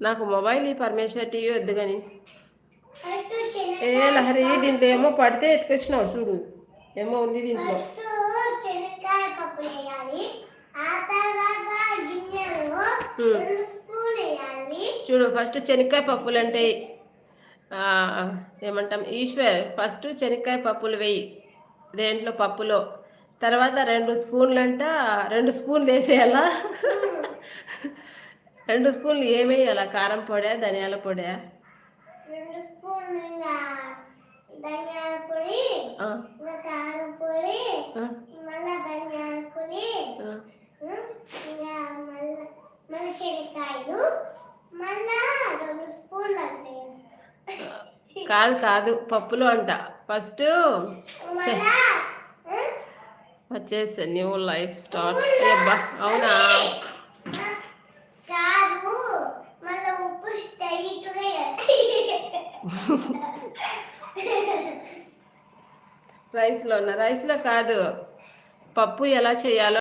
నాకు mobile Parameshwar TV వద్దు కానీ. ఏ లహరి, దీంట్లో ఏమో పడితే ఎత్తుకొచ్చినావు చూడు, ఏమో ఉంది దీంట్లో. చూడు, ఫస్ట్ శనక్కాయ పప్పులు అంటే ఏమంటాం, ఈశ్వర్ ఫస్ట్ శనక్కాయ పప్పులు వేయి దేంట్లో, పప్పులో. తర్వాత 2 స్పూన్లు అంట, 2 స్పూన్లు వేసేయాలా. 2 స్పూన్లు ఏమేయాలా? కారం పొడా, ధనియాల పొడా? 2 స్పూన్లు ధనియాల పొడి, కారం పొడి, మళ్ళీ ధనియాల పొడి, మళ్ళీ శనక్కాయలు, మళ్ళా 2 స్పూన్లు అంటే. కాదు కాదు, పప్పులు అంట. ఫస్ట్ వచ్చేసి న్యూ లైఫ్ స్టార్ట్. అబ్బా, అవునా? కాదు, మళ్ళీ ఉప్పు రైస్లో కాదు, పప్పు ఎలా చేయాలో